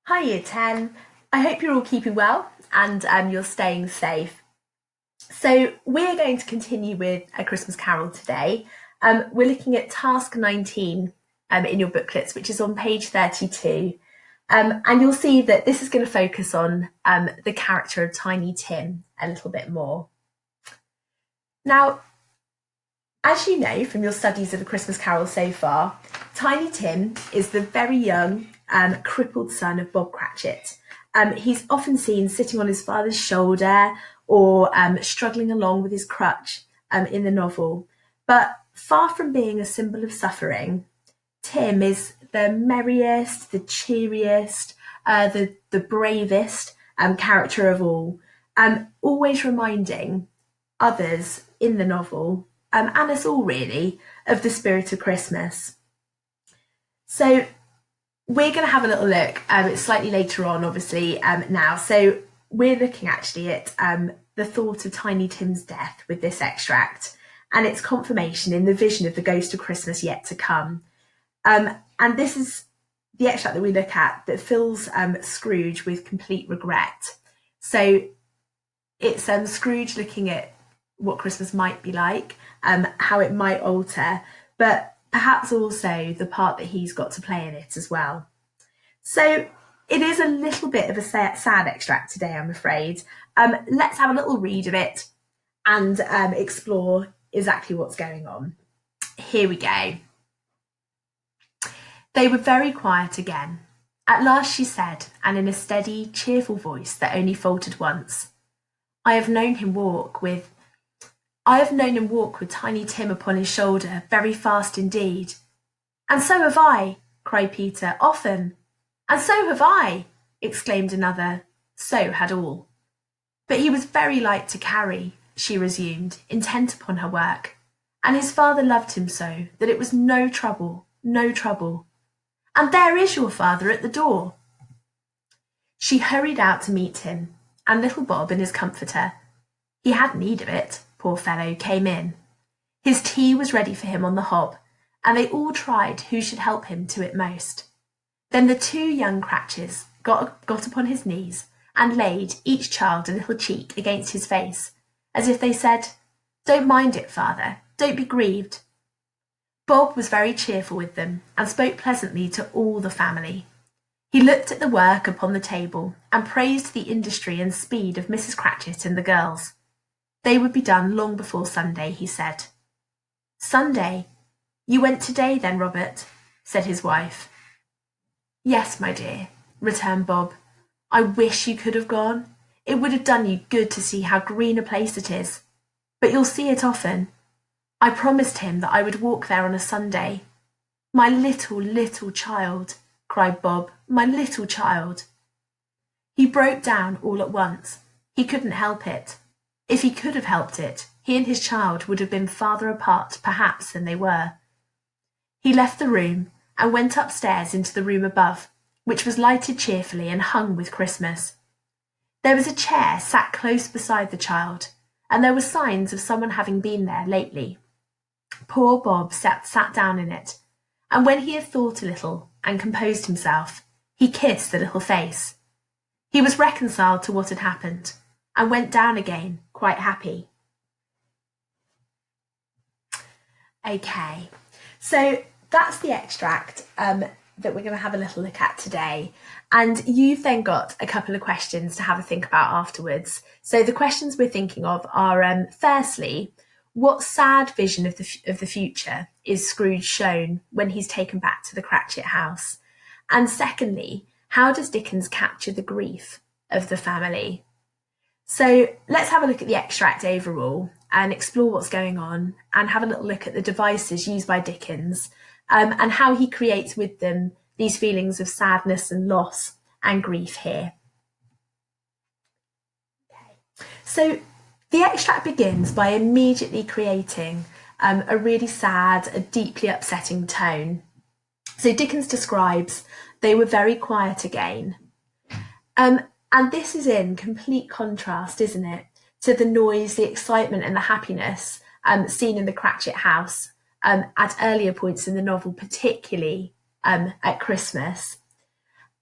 Hi, Year 10. I hope you're all keeping well and you're staying safe. So, we're going to continue with A Christmas Carol today. We're looking at task 19 in your booklets, which is on page 32. And you'll see that this is going to focus on the character of Tiny Tim a little bit more. Now, as you know from your studies of A Christmas Carol so far, Tiny Tim is the very young, crippled son of Bob Cratchit. He's often seen sitting on his father's shoulder or struggling along with his crutch in the novel. But far from being a symbol of suffering, Tim is the merriest, the cheeriest, the bravest character of all, always reminding others in the novel, and us all really, of the spirit of Christmas. So we're going to have a little look. It's slightly later on, obviously, now. So we're looking actually at the thought of Tiny Tim's death with this extract and its confirmation in the vision of the ghost of Christmas yet to come. And this is the extract that we look at that fills Scrooge with complete regret. So it's Scrooge looking at what Christmas might be like, how it might alter, but perhaps also the part that he's got to play in it as well. So it is a little bit of a sad extract today, I'm afraid. Let's have a little read of it and explore exactly what's going on. Here we go. They were very quiet again. At last she said, and in a steady, cheerful voice that only faltered once, I have known him walk with Tiny Tim upon his shoulder, very fast indeed. And so have I, cried Peter, often. And so have I, exclaimed another. So had all. But he was very light to carry, she resumed, intent upon her work, and his father loved him so that it was no trouble, no trouble. And there is your father at the door. She hurried out to meet him, and little Bob in his comforter, he had need of it, poor fellow, came in. His tea was ready for him on the hob, and they all tried who should help him to it most. Then the two young Cratchits got upon his knees and laid each child a little cheek against his face, as if they said, Don't mind it, father, don't be grieved. Bob was very cheerful with them, and spoke pleasantly to all the family. He looked at the work upon the table, and praised the industry and speed of Mrs. Cratchit and the girls. They would be done long before Sunday, he said. Sunday? You went today then, Robert? Said his wife. Yes, my dear, returned Bob. I wish you could have gone. It would have done you good to see how green a place it is. But you'll see it often. I promised him that I would walk there on a Sunday. My little, little child, cried Bob, my little child. He broke down all at once. He couldn't help it. If he could have helped it, he and his child would have been farther apart, perhaps, than they were. He left the room and went upstairs into the room above, which was lighted cheerfully and hung with Christmas. There was a chair sat close beside the child, and there were signs of someone having been there lately. Poor Bob sat down in it, and when he had thought a little and composed himself, he kissed the little face. He was reconciled to what had happened, and went down again, quite happy. Okay, so that's the extract that we're going to have a little look at today. And you've then got a couple of questions to have a think about afterwards. So the questions we're thinking of are, firstly, what sad vision of the future is Scrooge shown when he's taken back to the Cratchit house? And secondly, how does Dickens capture the grief of the family? So let's have a look at the extract overall and explore what's going on, and have a little look at the devices used by Dickens, and how he creates with them these feelings of sadness and loss and grief here. Okay. So the extract begins by immediately creating a really sad, a deeply upsetting tone. So Dickens describes, they were very quiet again. And this is in complete contrast, isn't it, to the noise, the excitement and the happiness seen in the Cratchit house at earlier points in the novel, particularly at Christmas.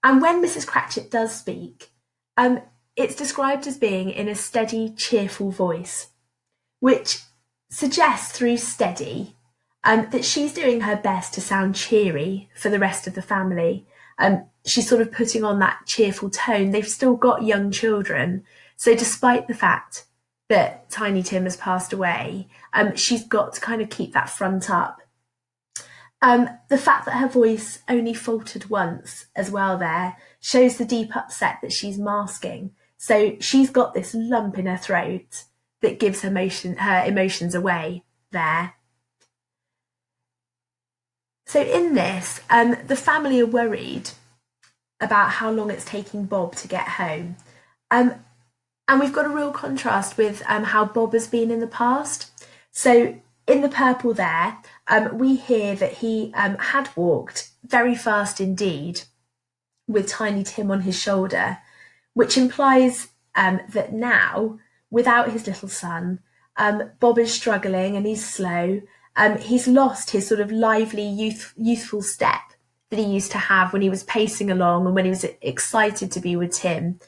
And when Mrs. Cratchit does speak, it's described as being in a steady, cheerful voice, which suggests through steady that she's doing her best to sound cheery for the rest of the family. She's sort of putting on that cheerful tone. They've still got young children. So despite the fact that Tiny Tim has passed away, she's got to kind of keep that front up. The fact that her voice only faltered once as well there shows the deep upset that she's masking. So she's got this lump in her throat that gives her emotions away there. So in this, the family are worried about how long it's taking Bob to get home. And we've got a real contrast with how Bob has been in the past. So in the purple there, we hear that he had walked very fast indeed with Tiny Tim on his shoulder, which implies that now, without his little son, Bob is struggling and he's slow. He's lost his sort of lively, youthful step that he used to have when he was pacing along and when he was excited to be with Tim.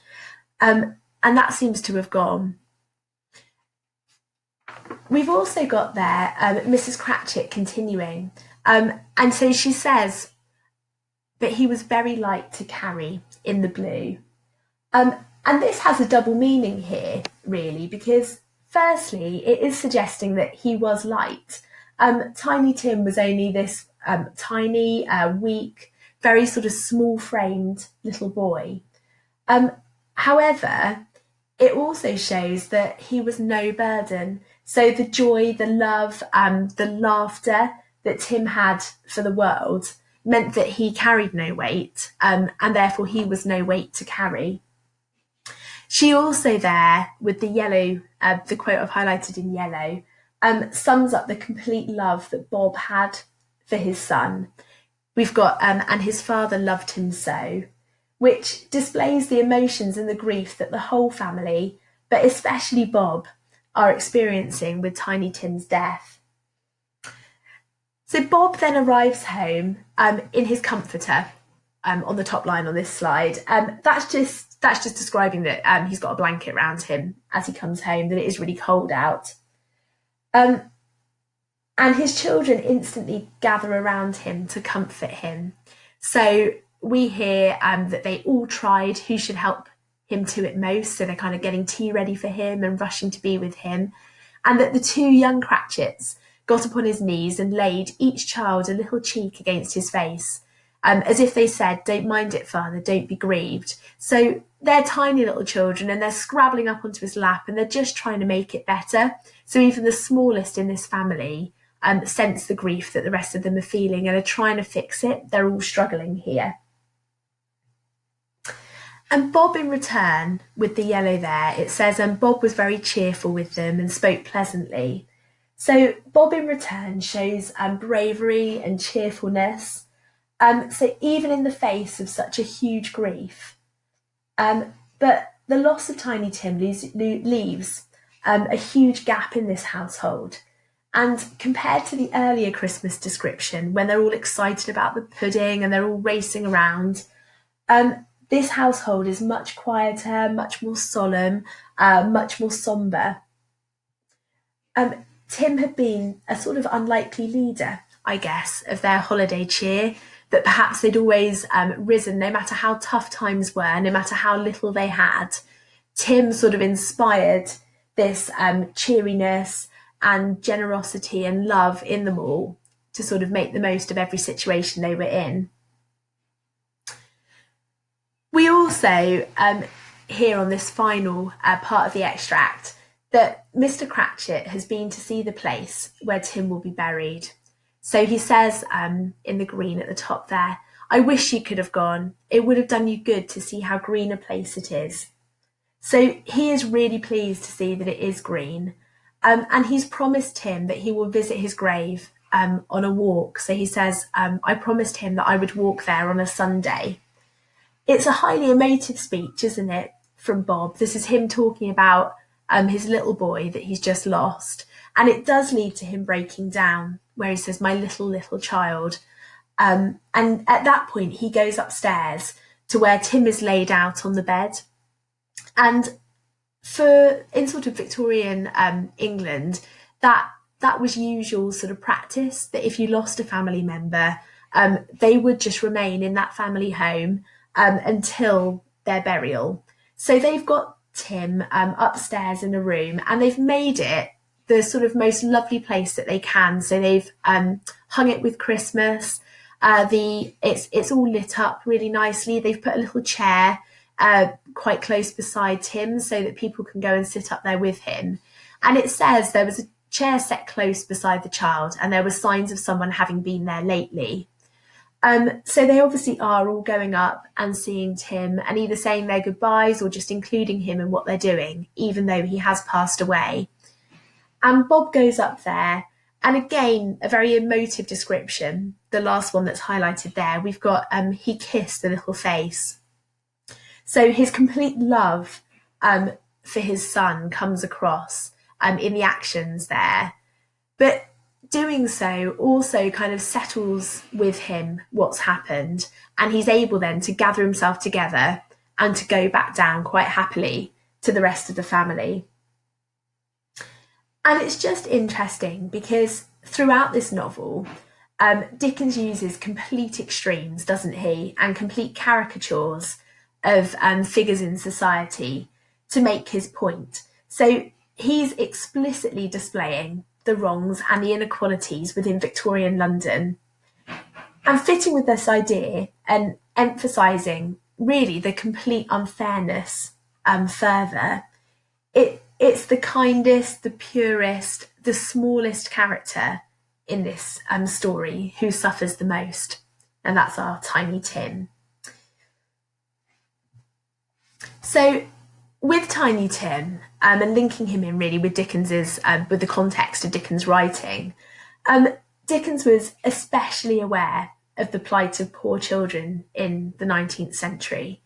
And that seems to have gone. We've also got there Mrs. Cratchit continuing. And so she says that he was very light to carry in the blue. And this has a double meaning here, really, because firstly, it is suggesting that he was light. Tiny Tim was only this tiny, weak, very sort of small-framed little boy. However, it also shows that he was no burden. So the joy, the love, the laughter that Tim had for the world meant that he carried no weight, and therefore he was no weight to carry. She also there, with the yellow, the quote I've highlighted in yellow, sums up the complete love that Bob had for his son. We've got, and his father loved him so, which displays the emotions and the grief that the whole family, but especially Bob, are experiencing with Tiny Tim's death. So Bob then arrives home in his comforter, on the top line on this slide. That's just describing that he's got a blanket around him as he comes home, that it is really cold out. And his children instantly gather around him to comfort him. So we hear that they all tried who should help him to it most. So they're kind of getting tea ready for him and rushing to be with him. And that the two young Cratchits got upon his knees and laid each child a little cheek against his face, as if they said, "Don't mind it, father, don't be grieved." So they're tiny little children and they're scrabbling up onto his lap and they're just trying to make it better. So even the smallest in this family sense the grief that the rest of them are feeling and are trying to fix it. They're all struggling here. And Bob in return, with the yellow there, it says, Bob was very cheerful with them and spoke pleasantly. So Bob in return shows bravery and cheerfulness. So even in the face of such a huge grief. But the loss of Tiny Tim leaves a huge gap in this household. And compared to the earlier Christmas description, when they're all excited about the pudding and they're all racing around, this household is much quieter, much more solemn, much more sombre. Tim had been a sort of unlikely leader, I guess, of their holiday cheer, that perhaps they'd always risen, no matter how tough times were, no matter how little they had. Tim sort of inspired this cheeriness and generosity and love in them all to sort of make the most of every situation they were in. We also hear on this final part of the extract that Mr. Cratchit has been to see the place where Tim will be buried. So he says in the green at the top there, "I wish you could have gone. It would have done you good to see how green a place it is." So he is really pleased to see that it is green. And he's promised Tim that he will visit his grave on a walk. So he says, "I promised him that I would walk there on a Sunday." It's a highly emotive speech, isn't it, from Bob? This is him talking about his little boy that he's just lost. And it does lead to him breaking down, where he says, "My little child." And at that point, he goes upstairs to where Tim is laid out on the bed. And in sort of Victorian England, that was usual sort of practice, that if you lost a family member, they would just remain in that family home until their burial. So they've got Tim upstairs in a room, and they've made it the sort of most lovely place that they can. So they've hung it with Christmas. It's all lit up really nicely. They've put a little chair quite close beside Tim so that people can go and sit up there with him. And it says there was a chair set close beside the child, and there were signs of someone having been there lately. So they obviously are all going up and seeing Tim and either saying their goodbyes or just including him in what they're doing, even though he has passed away. And Bob goes up there, and again, a very emotive description, the last one that's highlighted there. We've got he kissed the little face. So his complete love for his son comes across in the actions there. But doing so also kind of settles with him what's happened, and he's able then to gather himself together and to go back down quite happily to the rest of the family. And it's just interesting because throughout this novel, Dickens uses complete extremes, doesn't he, and complete caricatures of figures in society to make his point. So he's explicitly displaying the wrongs and the inequalities within Victorian London, and fitting with this idea and emphasising really the complete unfairness further. It's the kindest, the purest, the smallest character in this story who suffers the most, and that's our Tiny Tim. So with Tiny Tim, and linking him in really with Dickens's, with the context of Dickens' writing, Dickens was especially aware of the plight of poor children in the 19th century.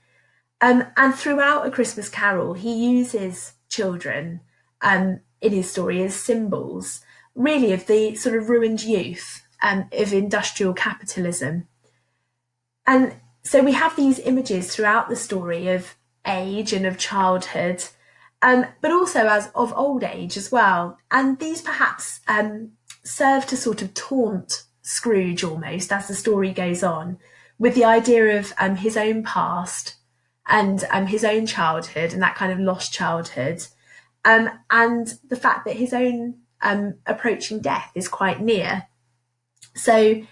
And throughout A Christmas Carol, he uses children in his story as symbols, really, of the sort of ruined youth of industrial capitalism. And so we have these images throughout the story of age and of childhood, but also as of old age as well. And these perhaps serve to sort of taunt Scrooge almost as the story goes on, with the idea of his own past and his own childhood and that kind of lost childhood, and the fact that his own approaching death is quite near. So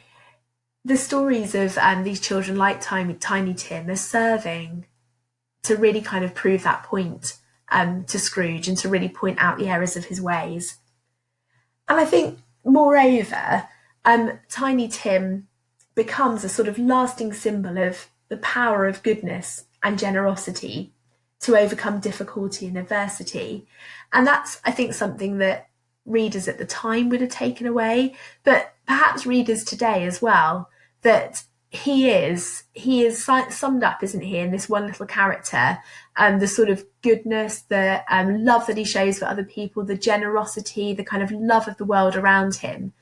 the stories of these children like Tiny Tim are serving to really kind of prove that point to Scrooge and to really point out the errors of his ways. And I think, moreover, Tiny Tim becomes a sort of lasting symbol of the power of goodness and generosity to overcome difficulty and adversity. And that's, I think, something that readers at the time would have taken away, but perhaps readers today as well, that he is summed up, isn't he, in this one little character, the sort of goodness, the love that he shows for other people, the generosity, the kind of love of the world around him.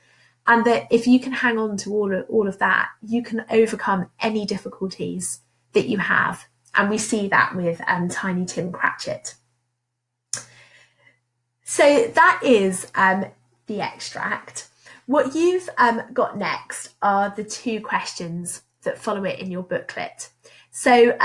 And that if you can hang on to all of that, you can overcome any difficulties that you have. And we see that with Tiny Tim Cratchit. So that is the extract. What you've got next are the two questions that follow it in your booklet. So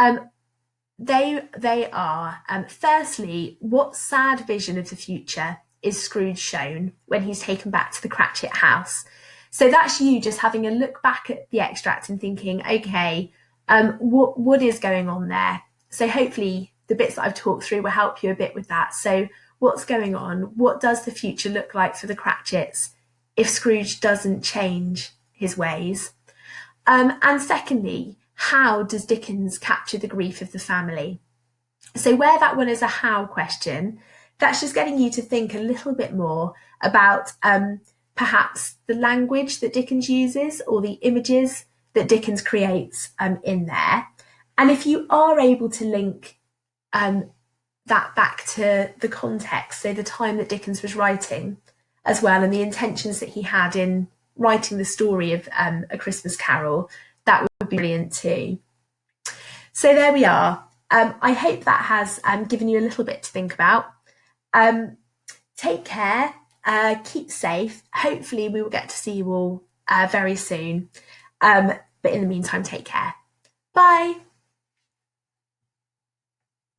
they are, firstly, what sad vision of the future is Scrooge shown when he's taken back to the Cratchit house? So that's you just having a look back at the extract and thinking, okay, what is going on there? So hopefully the bits that I've talked through will help you a bit with that. So what's going on? What does the future look like for the Cratchits if Scrooge doesn't change his ways? And secondly, how does Dickens capture the grief of the family? So where that one is a how question, that's just getting you to think a little bit more about perhaps the language that Dickens uses or the images that Dickens creates in there. And if you are able to link that back to the context, so the time that Dickens was writing as well, and the intentions that he had in writing the story of A Christmas Carol, that would be brilliant too. So there we are. I hope that has given you a little bit to think about. Take care, keep safe. Hopefully we will get to see you all very soon. But in the meantime, take care. Bye.